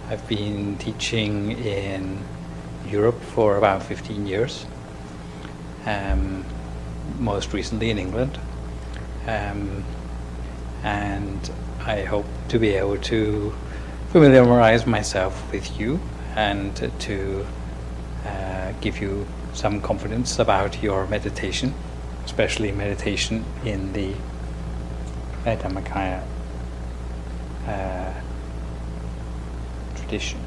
I've been teaching in Europe for about 15 years, most recently in England, and I hope to be able to familiarize myself with you and to give you some confidence about your meditation, especially meditation in the Dhammakaya tradition.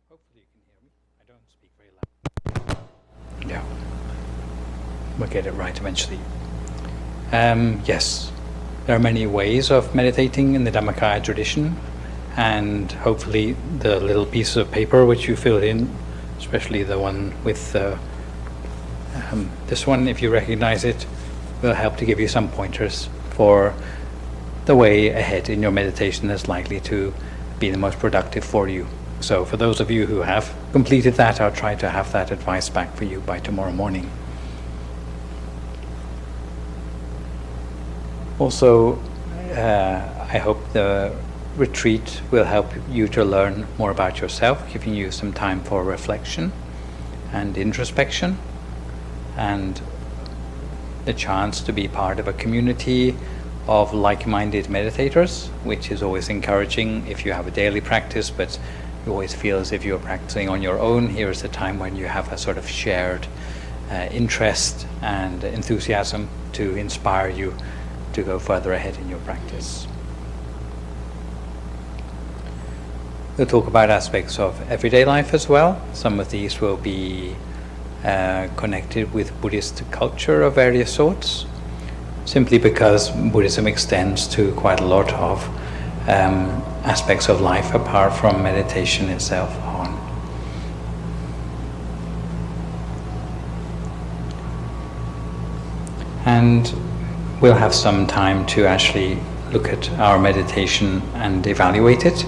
Hopefully you can hear me. I don't speak very loud. Yeah, we'll get it right eventually. Yes, there are many ways of meditating in the Dhammakaya tradition, and hopefully the little piece of paper which you filled in, especially the one with this one, if you recognize it, will help to give you some pointers for the way ahead in your meditation that's likely to be the most productive for you. So for those of you who have completed that, I'll try to have that advice back for you by tomorrow morning. Also, I hope the retreat will help you to learn more about yourself, giving you some time for reflection and introspection, and the chance to be part of a community of like-minded meditators, which is always encouraging if you have a daily practice, but you always feel as if you're practicing on your own. Here is a time when you have a sort of shared interest and enthusiasm to inspire you to go further ahead in your practice. We'll talk about aspects of everyday life as well. Some of these will be connected with Buddhist culture of various sorts, simply because Buddhism extends to quite a lot of aspects of life apart from meditation itself on. And we'll have some time to actually look at our meditation and evaluate it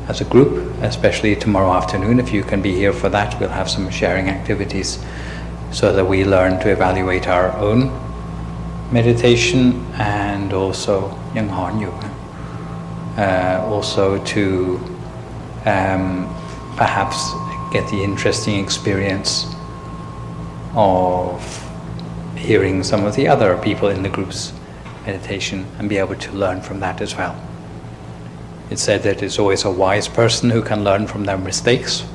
as a group, especially tomorrow afternoon. If you can be here for that, we'll have some sharing activities so that we learn to evaluate our own meditation, and also also to perhaps get the interesting experience of hearing some of the other people in the group's meditation and be able to learn from that as well. It's said that it's always a wise person who can learn from their mistakes,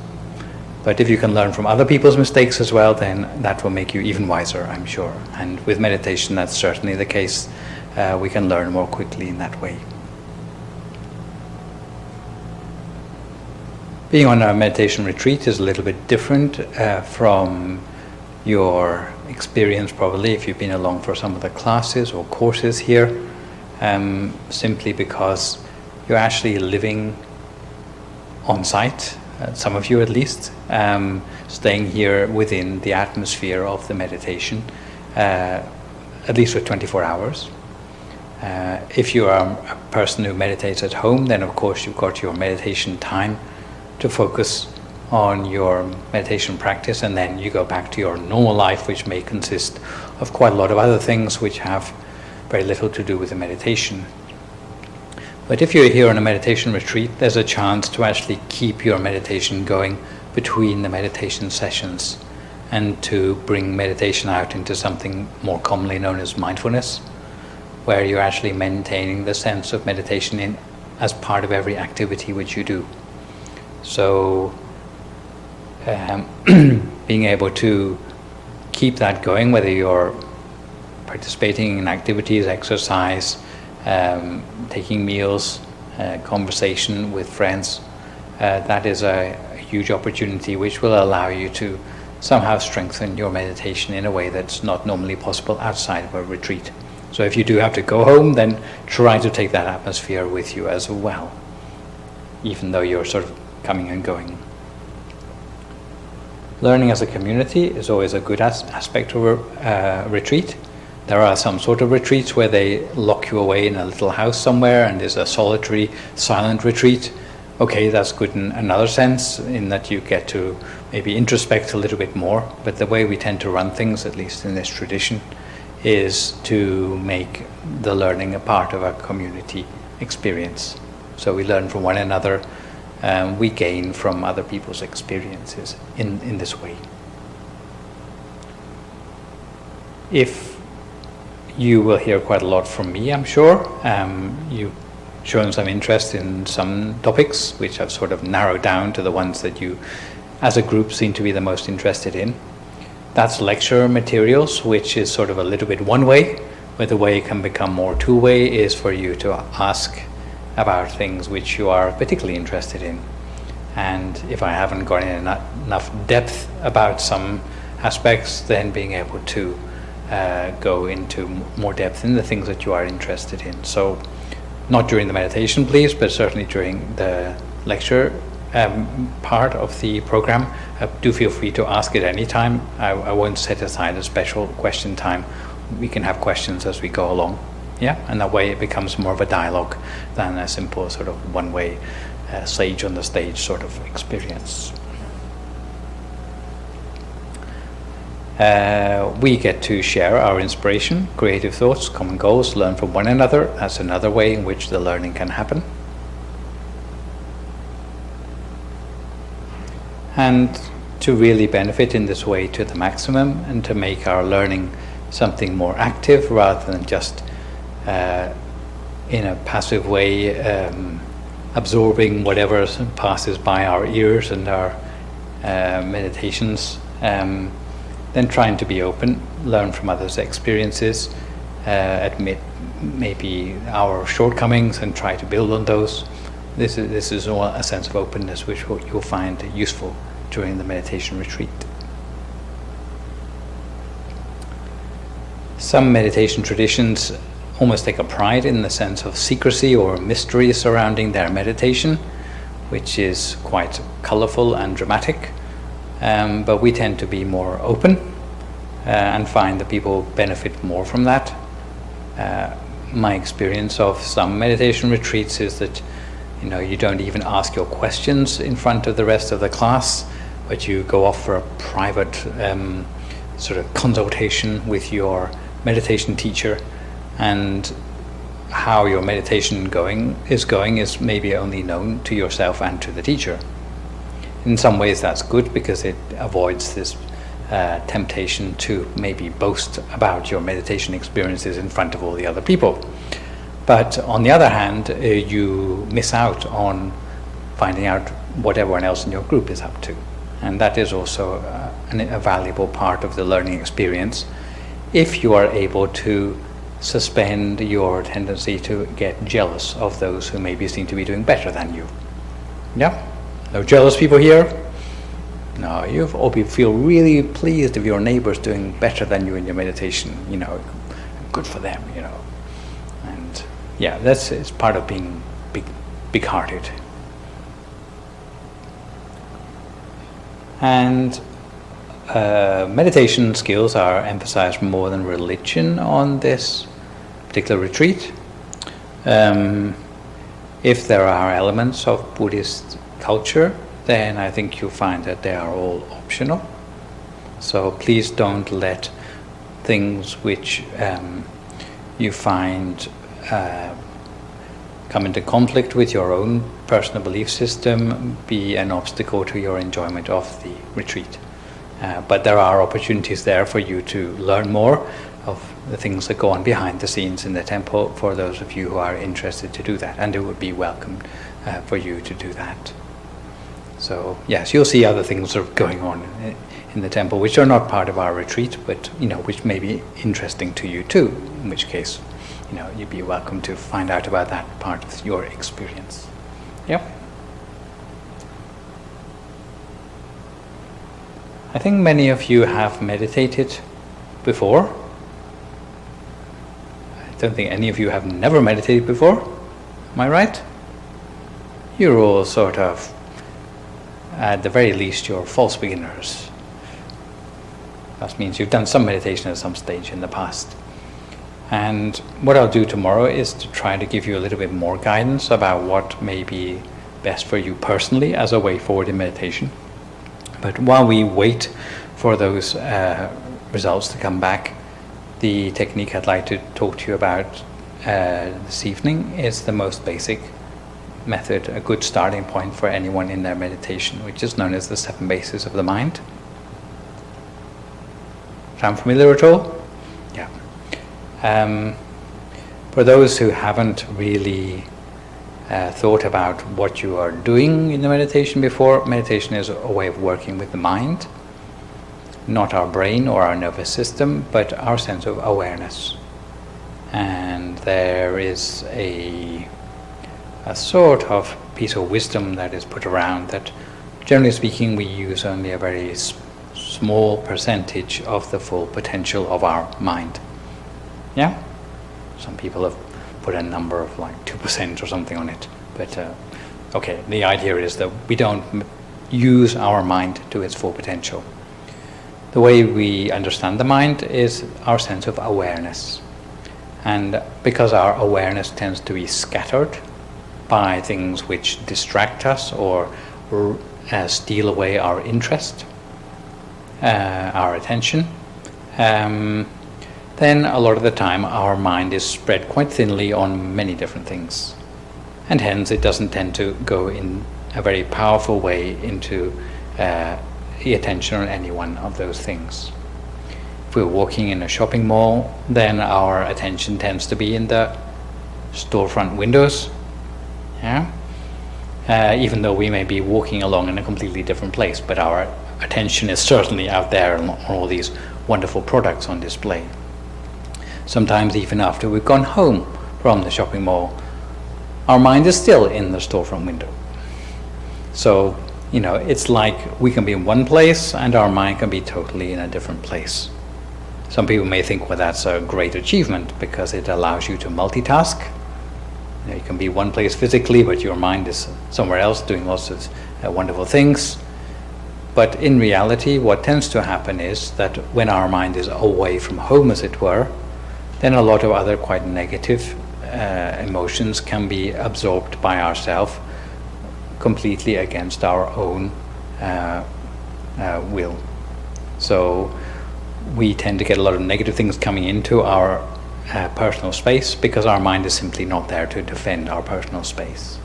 but if you can learn from other people's mistakes as well, then that will make you even wiser, I'm sure. And with meditation, that's certainly the case. We can learn more quickly in that way. Being on a meditation retreat is a little bit different from your experience, probably, if you've been along for some of the classes or courses here, simply because you're actually living on site, some of you at least, staying here within the atmosphere of the meditation, at least for 24 hours. If you are a person who meditates at home, then of course you've got your meditation time to focus on your meditation practice, and then you go back to your normal life, which may consist of quite a lot of other things which have very little to do with the meditation. But if you're here on a meditation retreat, there's a chance to actually keep your meditation going between the meditation sessions, and to bring meditation out into something more commonly known as mindfulness, where you're actually maintaining the sense of meditation as part of every activity which you do. So being able to keep that going, whether you're participating in activities, exercise, taking meals, conversation with friends, that is a huge opportunity which will allow you to somehow strengthen your meditation in a way that's not normally possible outside of a retreat. So if you do have to go home, then try to take that atmosphere with you as well, even though you're sort of coming and going. Learning as a community is always a good aspect of a retreat. There are some sort of retreats where they lock you away in a little house somewhere and there's a solitary, silent retreat, okay, that's good in another sense, in that you get to maybe introspect a little bit more, but the way we tend to run things, at least in this tradition, is to make the learning a part of a community experience. So we learn from one another, we gain from other people's experiences in this way. If you will hear quite a lot from me, I'm sure. You've shown some interest in some topics, which I've sort of narrowed down to the ones that you, as a group, seem to be the most interested in. That's lecture materials, which is sort of a little bit one way, but the way it can become more two-way is for you to ask about things which you are particularly interested in. And if I haven't gone in enough depth about some aspects, then being able to go into more depth in the things that you are interested in. So not during the meditation, please, but certainly during the lecture part of the program. Do feel free to ask at any time. I won't set aside a special question time. We can have questions as we go along. Yeah, and that way it becomes more of a dialogue than a simple sort of one-way sage on the stage sort of experience. We get to share our inspiration, creative thoughts, common goals, learn from one another. That's another way in which the learning can happen. And to really benefit in this way to the maximum and to make our learning something more active rather than just in a passive way absorbing whatever passes by our ears and our meditations, then trying to be open, learn from others' experiences, admit maybe our shortcomings and try to build on those. This is all a sense of openness which you'll find useful during the meditation retreat. Some meditation traditions almost take a pride in the sense of secrecy or mystery surrounding their meditation, which is quite colorful and dramatic. But we tend to be more open and find that people benefit more from that. My experience of some meditation retreats is that you don't even ask your questions in front of the rest of the class, but you go off for a private sort of consultation with your meditation teacher, and how your meditation is maybe only known to yourself and to the teacher. In some ways that's good because it avoids this temptation to maybe boast about your meditation experiences in front of all the other people. But on the other hand, you miss out on finding out what everyone else in your group is up to. And that is also a valuable part of the learning experience, if you are able to suspend your tendency to get jealous of those who maybe seem to be doing better than you. Yeah? No jealous people here? No, you feel really pleased if your neighbor's doing better than you in your meditation. Good for them, And yeah, it's part of being big-hearted. And meditation skills are emphasized more than religion on this particular retreat. If there are elements of Buddhist culture, then I think you'll find that they are all optional. So please don't let things which you find come into conflict with your own personal belief system be an obstacle to your enjoyment of the retreat. But there are opportunities there for you to learn more of the things that go on behind the scenes in the temple for those of you who are interested to do that, and it would be welcome for you to do that. So yes, you'll see other things that are going on in the temple which are not part of our retreat, but which may be interesting to you too, in which case you'd be welcome to find out about that part of your experience. Yep. I think many of you have meditated before. I don't think any of you have never meditated before. Am I right? You're all sort of, at the very least, you're false beginners. That means you've done some meditation at some stage in the past. And what I'll do tomorrow is to try to give you a little bit more guidance about what may be best for you personally as a way forward in meditation. But while we wait for those results to come back, the technique I'd like to talk to you about this evening is the most basic method, a good starting point for anyone in their meditation, which is known as the 7 bases of the mind. Sound familiar at all? Yeah. For those who haven't really thought about what you are doing in the meditation before, meditation is a way of working with the mind, not our brain or our nervous system, but our sense of awareness. And there is a sort of piece of wisdom that is put around that, generally speaking, we use only a very small percentage of the full potential of our mind. Yeah? Some people have put a number of like 2% or something on it. But okay, the idea is that we don't use our mind to its full potential. The way we understand the mind is our sense of awareness. And because our awareness tends to be scattered by things which distract us or steal away our interest, our attention, then a lot of the time our mind is spread quite thinly on many different things. And hence it doesn't tend to go in a very powerful way into the attention on any one of those things. If we're walking in a shopping mall, then our attention tends to be in the storefront windows, yeah? Even though we may be walking along in a completely different place, but our attention is certainly out there on all these wonderful products on display. Sometimes even after we've gone home from the shopping mall, our mind is still in the storefront window. So, it's like we can be in one place and our mind can be totally in a different place. Some people may think, well, that's a great achievement because it allows you to multitask. You can be one place physically, but your mind is somewhere else doing lots of wonderful things. But in reality, what tends to happen is that when our mind is away from home, as it were, then a lot of other quite negative emotions can be absorbed by ourselves completely against our own will. So we tend to get a lot of negative things coming into our personal space because our mind is simply not there to defend our personal space.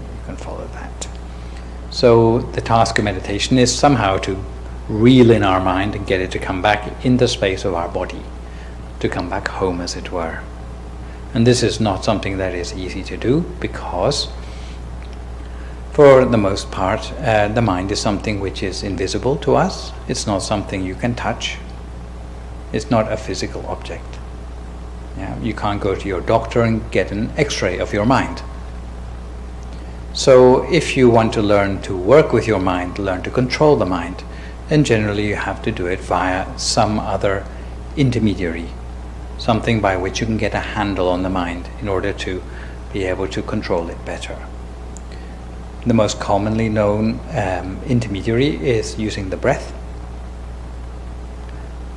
You can follow that. So the task of meditation is somehow to reel in our mind and get it to come back in the space of our body, to come back home, as it were. And this is not something that is easy to do because, for the most part, the mind is something which is invisible to us. It's not something you can touch. It's not a physical object. Yeah? You can't go to your doctor and get an X-ray of your mind. So if you want to learn to work with your mind, learn to control the mind, then generally you have to do it via some other intermediary, something by which you can get a handle on the mind in order to be able to control it better. The most commonly known intermediary is using the breath.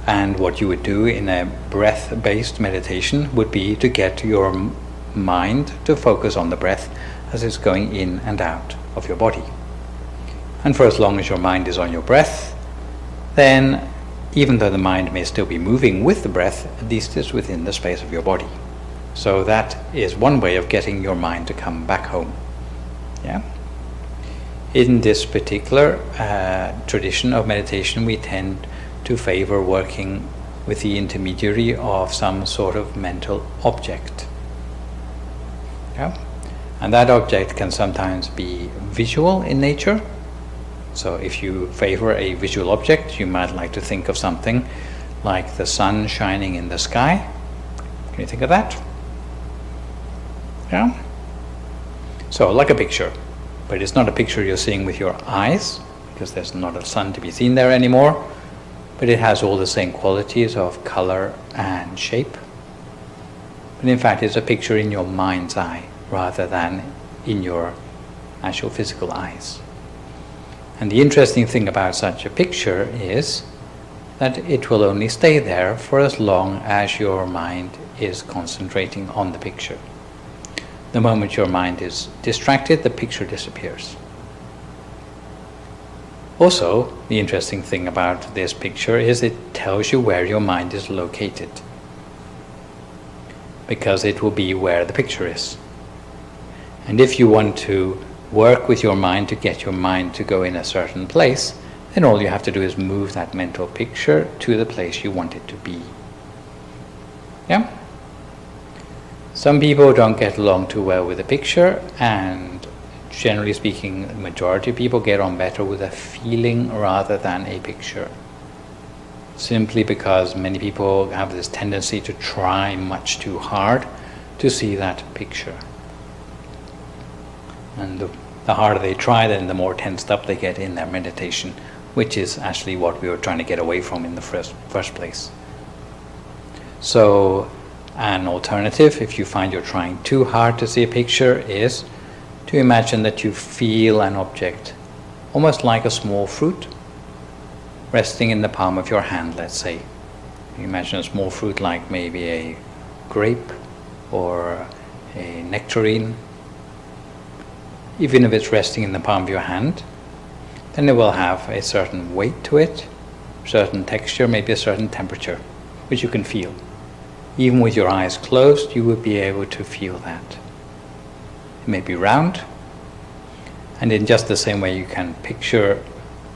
And what you would do in a breath-based meditation would be to get your mind to focus on the breath as it's going in and out of your body. And for as long as your mind is on your breath, then even though the mind may still be moving with the breath, at least it's within the space of your body. So that is one way of getting your mind to come back home. Yeah? In this particular tradition of meditation, we tend to favor working with the intermediary of some sort of mental object. Yeah? And that object can sometimes be visual in nature. So if you favor a visual object, you might like to think of something like the sun shining in the sky. Can you think of that? Yeah? So like a picture, but it's not a picture you're seeing with your eyes, because there's not a sun to be seen there anymore, but it has all the same qualities of color and shape. But in fact, it's a picture in your mind's eye rather than in your actual physical eyes. And the interesting thing about such a picture is that it will only stay there for as long as your mind is concentrating on the picture. The moment your mind is distracted, the picture disappears. Also, the interesting thing about this picture is it tells you where your mind is located, because it will be where the picture is. And if you want to work with your mind to get your mind to go in a certain place, then all you have to do is move that mental picture to the place you want it to be. Yeah? Some people don't get along too well with a picture, and generally speaking, the majority of people get on better with a feeling rather than a picture. Simply because many people have this tendency to try much too hard to see that picture. And the harder they try, then the more tensed up they get in their meditation, which is actually what we were trying to get away from in the first place. So, an alternative, if you find you're trying too hard to see a picture, is to imagine that you feel an object, almost like a small fruit, resting in the palm of your hand, let's say. You imagine a small fruit like maybe a grape or a nectarine. Even if it's resting in the palm of your hand, then it will have a certain weight to it, certain texture, maybe a certain temperature, which you can feel. Even with your eyes closed, you would be able to feel that. It may be round, and in just the same way you can picture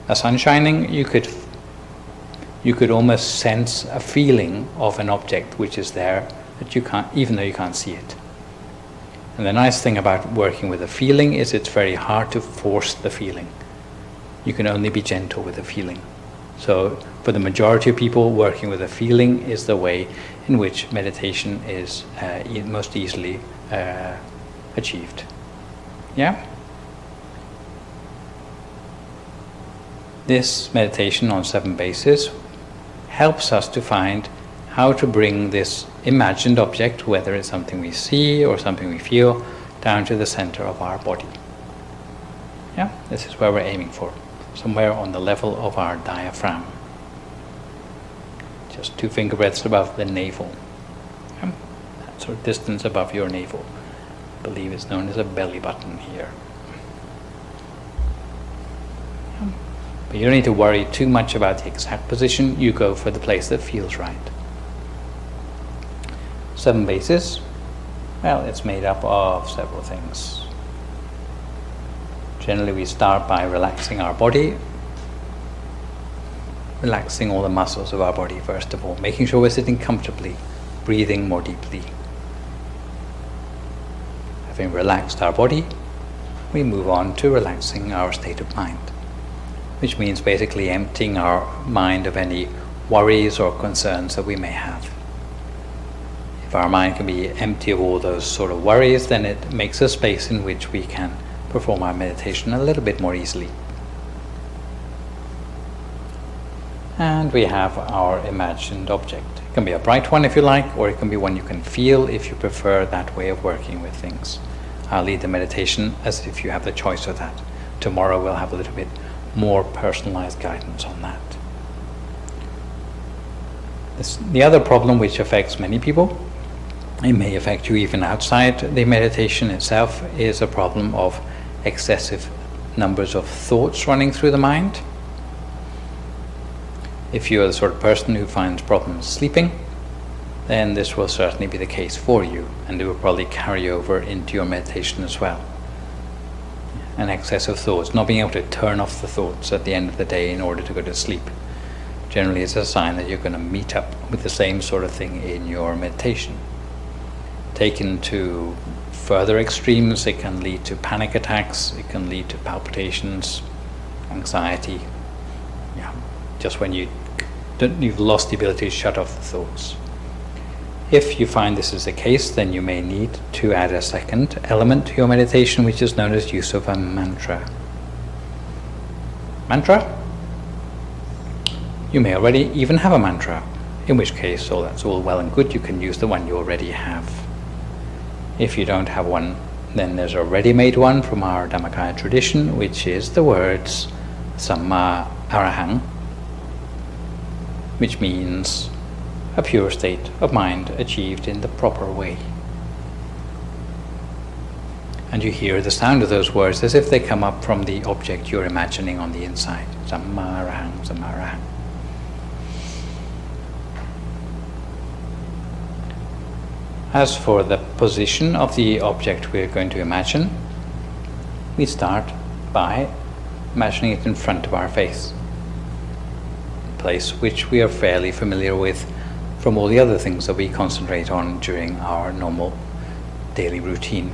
a sun shining, you could almost sense a feeling of an object which is there, that you can't, even though you can't see it. And the nice thing about working with a feeling is it's very hard to force the feeling. You can only be gentle with the feeling. So for the majority of people, working with a feeling is the way in which meditation is most easily achieved. Yeah? This meditation on 7 bases helps us to find how to bring this imagined object, whether it's something we see or something we feel, down to the center of our body. Yeah, this is where we're aiming for, somewhere on the level of our diaphragm. Just 2 finger breadths above the navel. Yeah? That sort of distance above your navel. I believe it's known as a belly button here. Yeah? But you don't need to worry too much about the exact position. You go for the place that feels right. 7 bases, well, it's made up of several things. Generally, we start by relaxing our body, relaxing all the muscles of our body first of all, making sure we're sitting comfortably, breathing more deeply. Having relaxed our body, we move on to relaxing our state of mind, which means basically emptying our mind of any worries or concerns that we may have. If our mind can be empty of all those sort of worries, then it makes a space in which we can perform our meditation a little bit more easily. And we have our imagined object. It can be a bright one if you like, or it can be one you can feel if you prefer that way of working with things. I'll lead the meditation as if you have the choice of that. Tomorrow we'll have a little bit more personalized guidance on that. The other problem which affects many people, it may affect you even outside the meditation itself, is a problem of excessive numbers of thoughts running through the mind. If you're the sort of person who finds problems sleeping, then this will certainly be the case for you, and it will probably carry over into your meditation as well. An excess of thoughts, not being able to turn off the thoughts at the end of the day in order to go to sleep, generally is a sign that you're going to meet up with the same sort of thing in your meditation. Taken to further extremes, it can lead to panic attacks, it can lead to palpitations, anxiety. Yeah, just when you've lost the ability to shut off the thoughts. If you find this is the case, then you may need to add a second element to your meditation, which is known as use of a mantra. Mantra? You may already even have a mantra, in which case, that's all well and good, you can use the one you already have. If you don't have one, then there's a ready-made one from our Dhammakaya tradition, which is the words Samma Arahang, which means a pure state of mind achieved in the proper way. And you hear the sound of those words as if they come up from the object you're imagining on the inside. Sammarahang, Sammarahang. As for the position of the object we're going to imagine, we start by imagining it in front of our face, a place which we are fairly familiar with from all the other things that we concentrate on during our normal daily routine.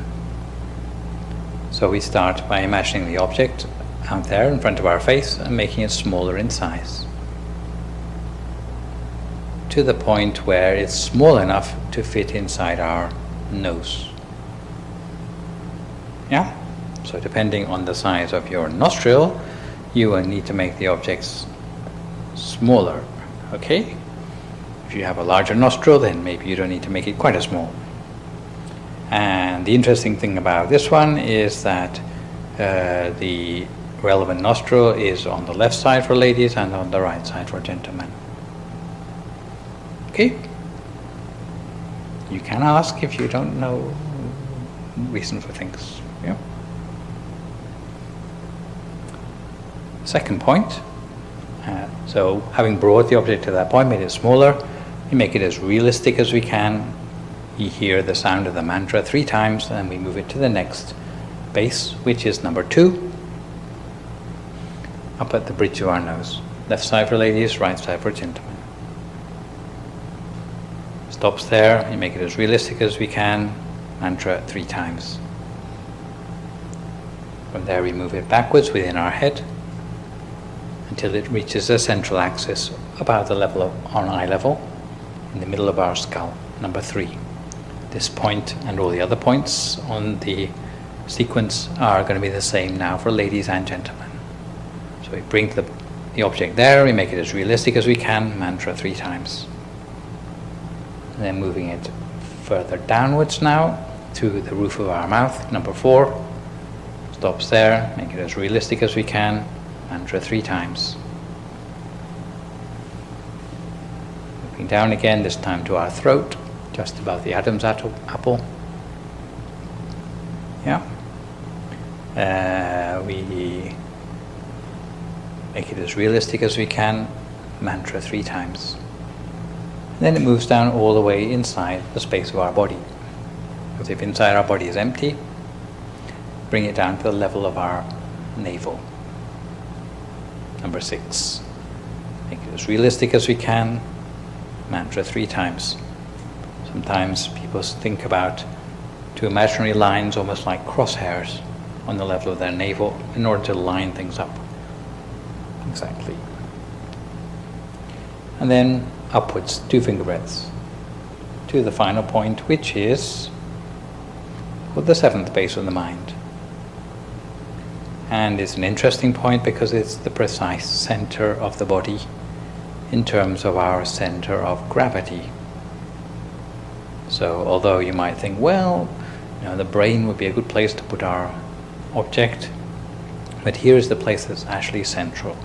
So we start by imagining the object out there in front of our face and making it smaller in size, to the point where it's small enough to fit inside our nose. Yeah? So depending on the size of your nostril, you will need to make the objects smaller, okay? If you have a larger nostril, then maybe you don't need to make it quite as small. And the interesting thing about this one is that the relevant nostril is on the left side for ladies and on the right side for gentlemen. Okay? You can ask if you don't know reason for things. Yeah? Second point. So having brought the object to that point, made it smaller, we make it as realistic as we can. You hear the sound of the mantra 3 times, and we move it to the next base, which is number 2, up at the bridge of our nose. Left side for ladies, right side for gentlemen. Stops there, we make it as realistic as we can, mantra 3 times. From there we move it backwards within our head until it reaches the central axis about the level of on eye level, in the middle of our skull, number 3. This point and all the other points on the sequence are going to be the same now for ladies and gentlemen. So we bring the object there, we make it as realistic as we can, mantra 3 times. And then moving it further downwards now to the roof of our mouth, number 4. Stops there, make it as realistic as we can, mantra 3 times. Moving down again, this time to our throat, just above the Adam's apple. Yeah. We make it as realistic as we can, mantra 3 times. And then it moves down all the way inside the space of our body. Because if inside our body is empty, bring it down to the level of our navel. Number 6. Make it as realistic as we can, mantra 3 times. Sometimes people think about 2 imaginary lines almost like crosshairs on the level of their navel in order to line things up. Exactly. And then upwards, 2 finger breadths, to the final point, which is the 7th base of the mind. And it's an interesting point because it's the precise center of the body in terms of our center of gravity. So although you might think, well, the brain would be a good place to put our object, but here is the place that's actually central.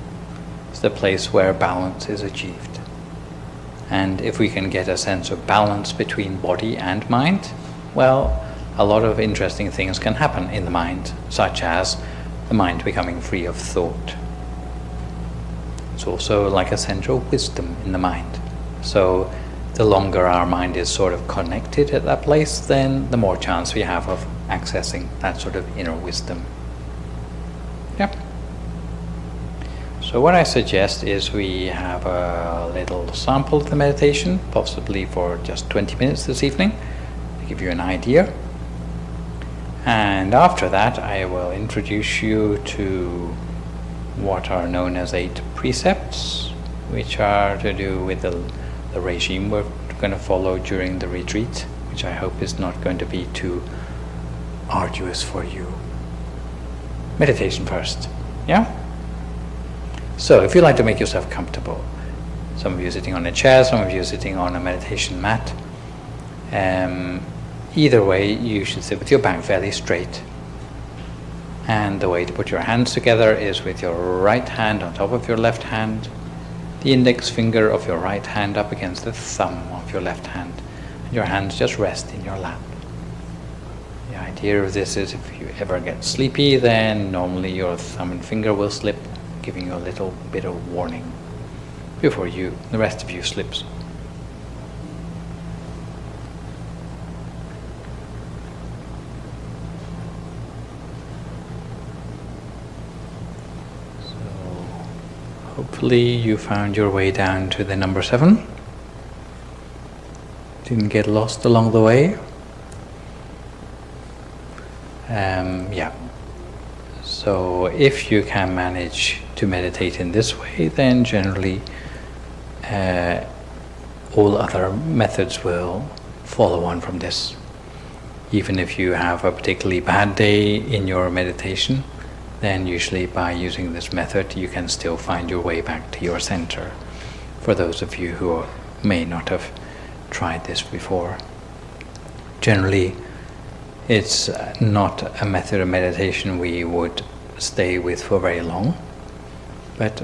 It's the place where balance is achieved. And if we can get a sense of balance between body and mind, well, a lot of interesting things can happen in the mind, such as the mind becoming free of thought. It's also like a central wisdom in the mind. So the longer our mind is sort of connected at that place, then the more chance we have of accessing that sort of inner wisdom. Yeah. So what I suggest is we have a little sample of the meditation, possibly for just 20 minutes this evening, to give you an idea. And after that, I will introduce you to what are known as 8 precepts, which are to do with the regime we're going to follow during the retreat, which I hope is not going to be too arduous for you. Meditation first, yeah? So if you like to make yourself comfortable, some of you are sitting on a chair, some of you are sitting on a meditation mat, either way you should sit with your back fairly straight. And the way to put your hands together is with your right hand on top of your left hand, the index finger of your right hand up against the thumb of your left hand, and your hands just rest in your lap. The idea of this is if you ever get sleepy, then normally your thumb and finger will slip, giving you a little bit of warning before the rest of you slips. Hopefully you found your way down to the number 7. Didn't get lost along the way. Yeah. So if you can manage to meditate in this way, then generally all other methods will follow on from this. Even if you have a particularly bad day in your meditation, then usually by using this method you can still find your way back to your center, for those of you who may not have tried this before. Generally, it's not a method of meditation we would stay with for very long, but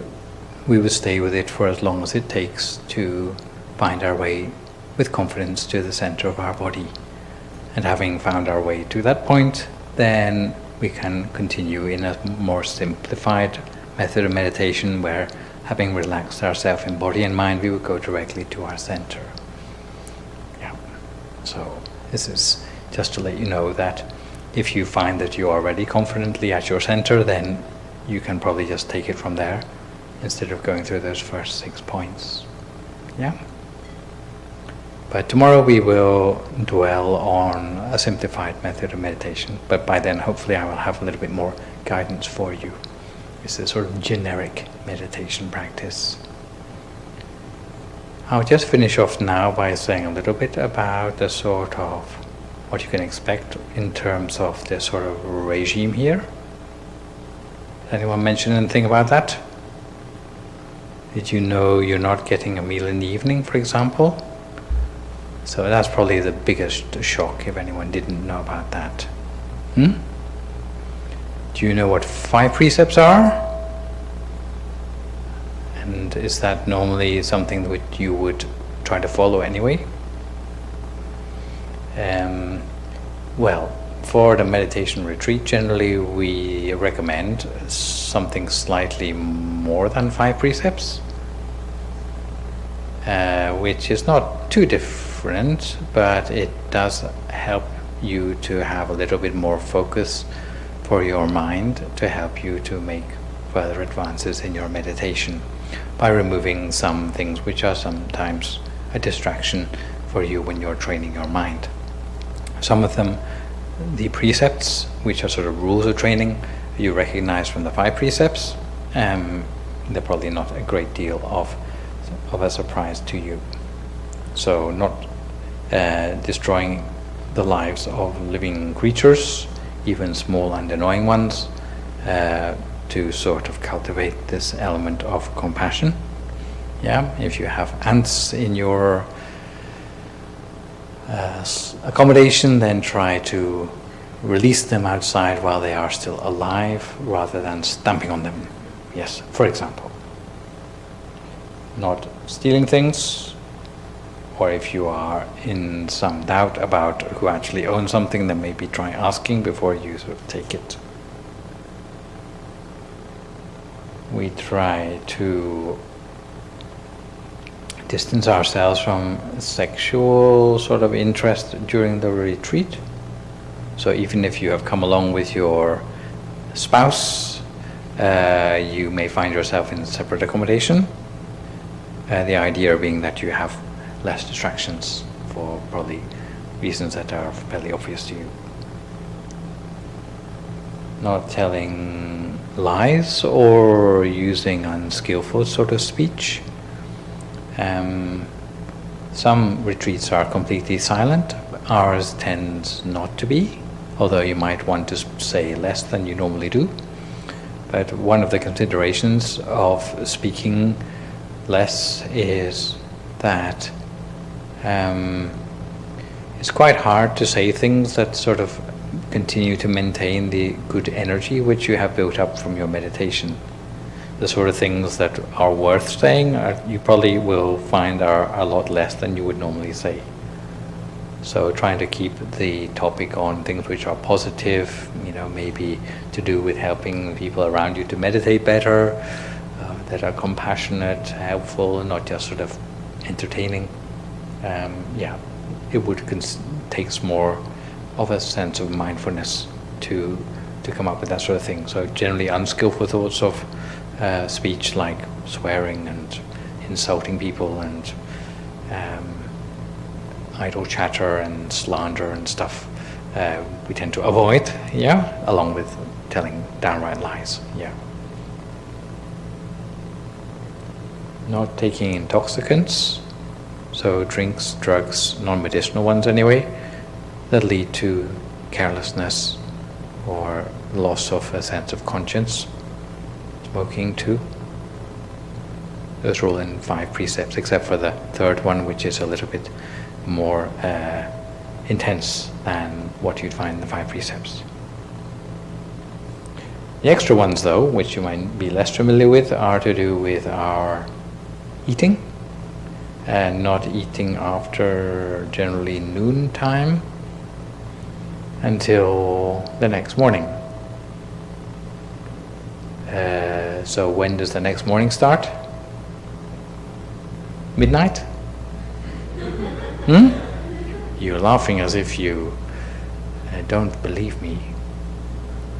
we would stay with it for as long as it takes to find our way with confidence to the center of our body. And having found our way to that point, then we can continue in a more simplified method of meditation where, having relaxed ourselves in body and mind, we would go directly to our center. Yeah. So this is just to let you know that if you find that you are already confidently at your center, then you can probably just take it from there instead of going through those first 6 points. Yeah? But tomorrow we will dwell on a simplified method of meditation, but by then hopefully I will have a little bit more guidance for you. It's a sort of generic meditation practice. I'll just finish off now by saying a little bit about the sort of what you can expect in terms of the sort of regime here. Did anyone mention anything about that? Did you know you're not getting a meal in the evening, for example? So that's probably the biggest shock if anyone didn't know about that. Do you know what 5 precepts are? And is that normally something that you would try to follow anyway? Well, for the meditation retreat, generally we recommend something slightly more than 5 precepts, which is not too different, but it does help you to have a little bit more focus for your mind, to help you to make further advances in your meditation by removing some things which are sometimes a distraction for you when you're training your mind. Some of them, the precepts, which are sort of rules of training, you recognize from the 5 precepts. They're probably not a great deal of a surprise to you. So not destroying the lives of living creatures, even small and annoying ones, to sort of cultivate this element of compassion. Yeah, if you have ants in your accommodation, then try to release them outside while they are still alive, rather than stamping on them. Yes, for example. Not stealing things, or if you are in some doubt about who actually owns something, then maybe try asking before you sort of take it. We try to distance ourselves from sexual sort of interest during the retreat. So even if you have come along with your spouse, you may find yourself in separate accommodation. The idea being that you have less distractions for probably reasons that are fairly obvious to you. Not telling lies or using unskillful sort of speech. Some retreats are completely silent. Ours tends not to be, although you might want to say less than you normally do. But one of the considerations of speaking less is that it's quite hard to say things that sort of continue to maintain the good energy which you have built up from your meditation. The sort of things that are worth saying, you probably will find are a lot less than you would normally say. So trying to keep the topic on things which are positive, maybe to do with helping people around you to meditate better, that are compassionate, helpful, not just sort of entertaining. It would takes more of a sense of mindfulness to come up with that sort of thing. So generally unskillful thoughts of speech, like swearing and insulting people and idle chatter and slander and stuff, we tend to avoid, along with telling downright lies. Not taking intoxicants, so drinks, drugs, non-medicinal ones anyway, that lead to carelessness or loss of a sense of conscience. Smoking too. Those are all in 5 precepts, except for the third one, which is a little bit more intense than what you'd find in the 5 precepts. The extra ones, though, which you might be less familiar with, are to do with our eating, and not eating after generally noontime until the next morning. So when does the next morning start? Midnight? You're laughing as if you don't believe me.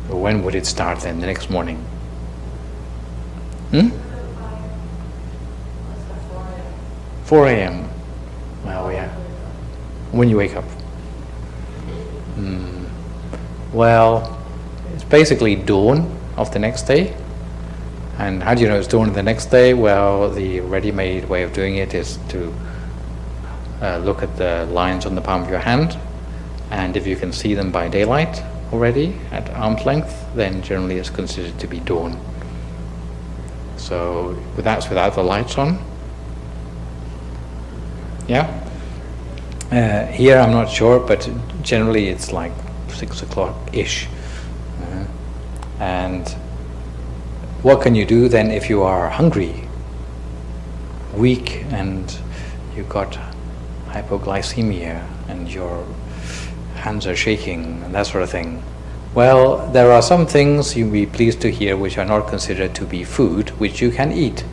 But when would it start then, the next morning? 4 a.m. Well, yeah. When you wake up. Well, it's basically dawn of the next day. And how do you know it's dawn of the next day? Well, the ready-made way of doing it is to look at the lines on the palm of your hand, and if you can see them by daylight already at arm's length, then generally it's considered to be dawn. So that's without the lights on. Here I'm not sure, but generally it's like 6 o'clock-ish. And what can you do then if you are hungry, weak, and you've got hypoglycemia and your hands are shaking and that sort of thing? Well, there are some things you'll be pleased to hear which are not considered to be food, which you can eat,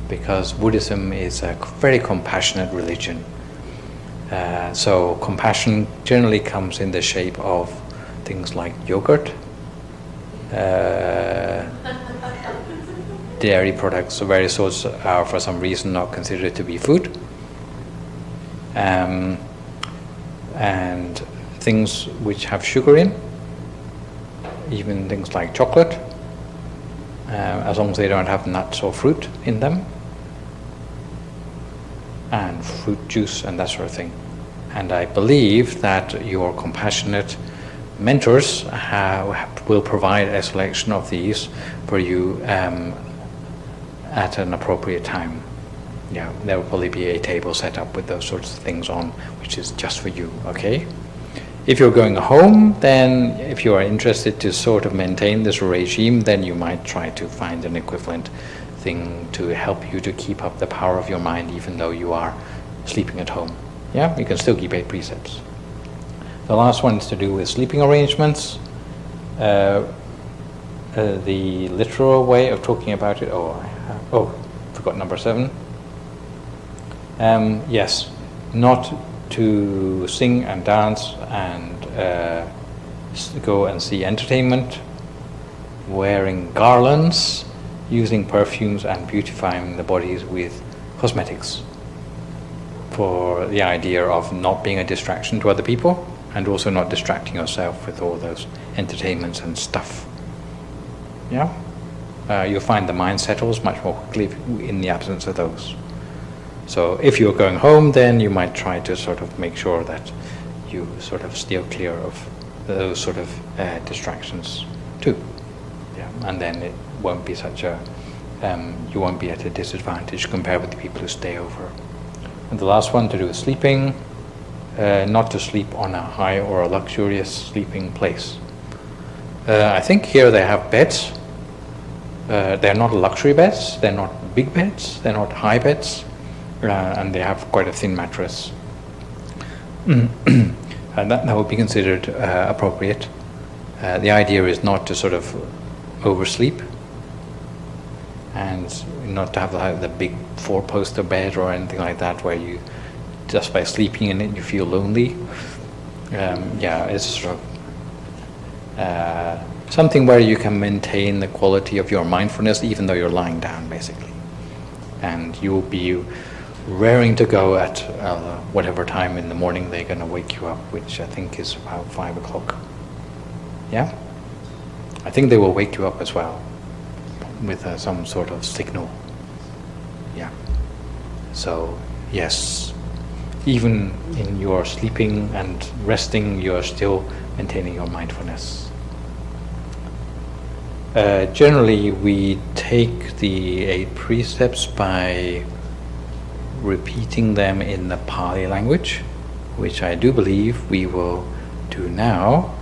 because Buddhism is a very compassionate religion. So compassion generally comes in the shape of things like yogurt, dairy products of various sorts are for some reason not considered to be food, and things which have sugar in, even things like chocolate, as long as they don't have nuts or fruit in them, and fruit juice and that sort of thing. And I believe that your compassionate mentors will provide a selection of these for you at an appropriate time. There will probably be a table set up with those sorts of things on, which is just for you, okay? If you're going home, then if you are interested to sort of maintain this regime, then you might try to find an equivalent thing to help you to keep up the power of your mind, even though you are sleeping at home. You can still keep 8 precepts. The last one is to do with sleeping arrangements. The literal way of talking about it, forgot number 7. Yes, not to sing and dance and go and see entertainment, wearing garlands, using perfumes and beautifying the bodies with cosmetics, for the idea of not being a distraction to other people and also not distracting yourself with all those entertainments and stuff. You'll find the mind settles much more quickly in the absence of those. So if you're going home, then you might try to sort of make sure that you sort of steer clear of those sort of distractions too. And then it won't be such a, you won't be at a disadvantage compared with the people who stay over. And the last one to do with sleeping, not to sleep on a high or a luxurious sleeping place. I think here they have beds. They're not luxury beds, they're not big beds, they're not high beds, and they have quite a thin mattress. And that would be considered appropriate. The idea is not to sort of oversleep and not to have the big four-poster bed or anything like that where you, just by sleeping in it, you feel lonely. It's sort of something where you can maintain the quality of your mindfulness even though you're lying down, basically. And you'll be raring to go at whatever time in the morning they're going to wake you up, which I think is about 5 o'clock. Yeah? I think they will wake you up as well with some sort of signal. Yeah. So, yes, even in your sleeping and resting, you're still maintaining your mindfulness. Generally, we take the 8 precepts by repeating them in the Pali language, which I do believe we will do now,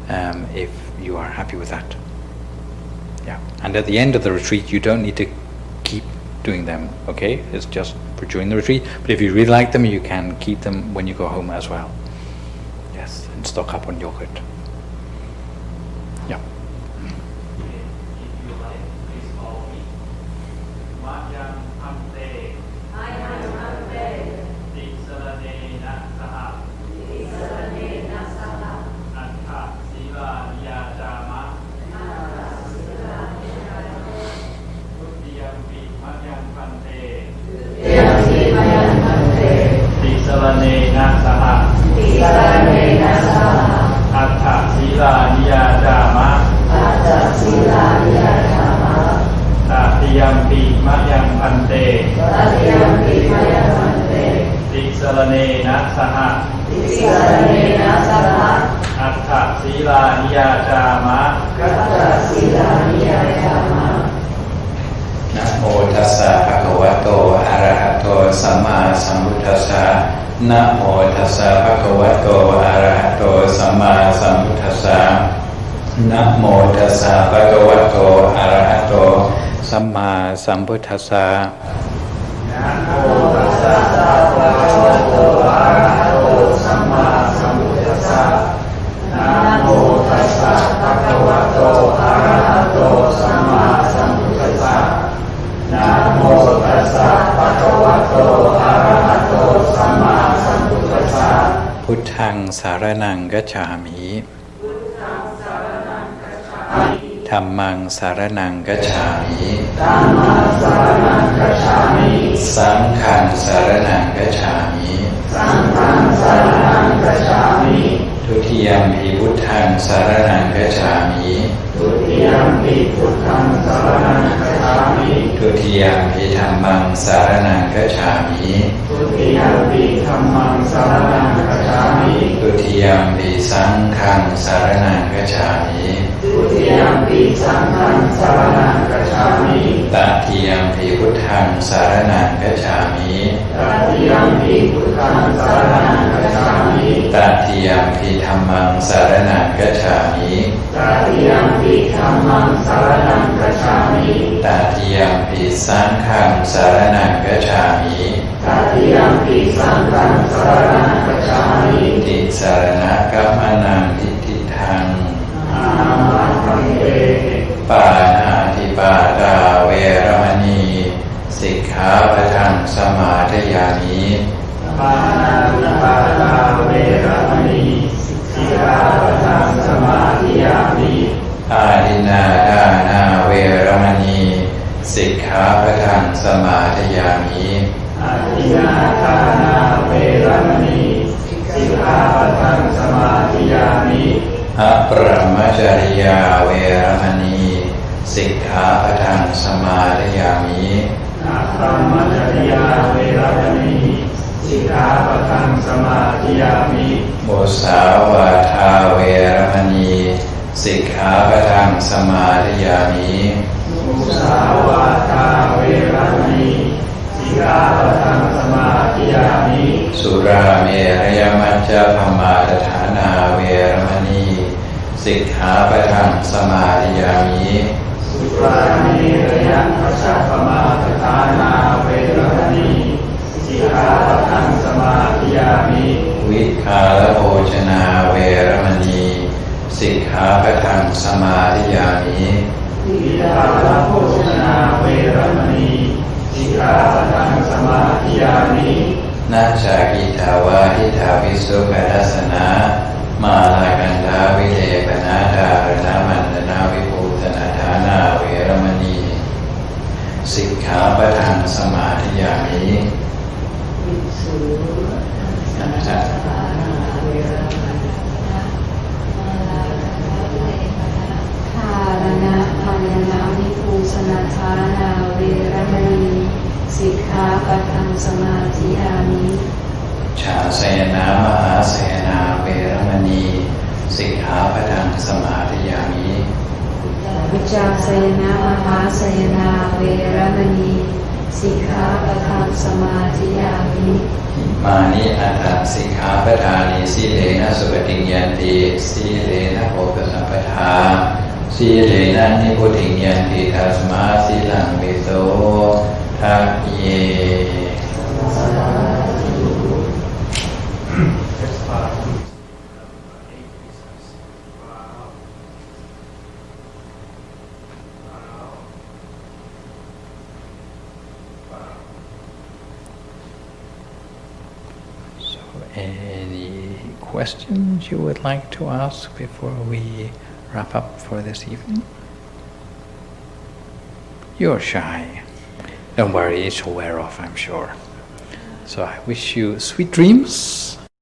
if you are happy with that. Yeah. And at the end of the retreat, you don't need to keep doing them, okay? It's just for during the retreat. But if you really like them, you can keep them when you go home as well. Yes, and stock up on yogurt. Yeah. Sambuddhassa. Namo tassa bhagavato arahato samma sambuddhassa. Namo tassa bhagavato arahato samma sambuddhassa. Namo tassa bhagavato arahato samma sambuddhassa. Putthaṃ saraṇaṃ gacchāmi. Dhammaṃ saraṇaṃ gacchāmi. Saṅghāṃ saraṇaṃ gacchāmi. Tutiyampi Buddhaṃ saraṇaṃ gacchāmi. Tutiyampi Dhammaṃ saraṇaṃ gacchāmi. Tutiyampi Saṅghāṃ saraṇaṃ gacchāmi. Tatiyampi Buddhaṃ saraṇaṃ gacchāmi. Tatiyampi Dhammaṃ saraṇaṃ gacchāmi. Tatiyampi Saṅghāṃ saraṇaṃ gacchāmi. Tisarana kamanaṃ titithaṃ. Pāṇāṭipāṭā vēramaṇī sikkhapaṭaṃ samādhayāmi. Ādinādānā vēramaṇī sikkhapaṭaṃ samādhayāmi. Abrahmacharya vēramaṇī sikkhapaṭaṃ samādhayāmi. Musāvāṭā vēramaṇī sikkhapaṭaṃ samādhayāmi. Surāmeraya maccapamādhaṭhānā vēramaṇī sikkhapaṭaṃ samādhayāmi. Surāmeraya maccapamādhaṭhānā vēramaṇī sikkhapaṭaṃ ขาปะทังสมาธิยามิ วิคาลโภชนาเวรมณีสิกขาปะทังสมาธิยามิ วิคาลโภชนาเวรมณีสิกขาปะทังสมาธิยามิ นาจากิทาวาทิทาวิสุขดัสสนามาลากันทาวิเลปนาดารณมันตนาวิภูตนาฐานาเวรมณีสิกขาปะทังสมาธิยามิ ภิกษุสังฆาปานาเวรมณีมาลาทารณะทานนาวิภูสนาทานาเวรมณีสิกขาปะทังสมาธิยามิ ชาสยนามหาสยนาเวรมณีสิกขาปะทังสมาธิยามิ วิจารสยนามหาสยนาเวรมณีสิกขาปะทังสมาธิยามิ มานิอัตถสิกขาปทานิสีเลนะสุปฏิญญันติสีเลนะโภคสัมปทาสีเลนะนิพุติญญันติตัสมาสีลังวิโสทัพเย So, any questions you would like to ask before we wrap up for this evening? You're shy. Don't worry, it shall wear off, I'm sure. So I wish you sweet dreams.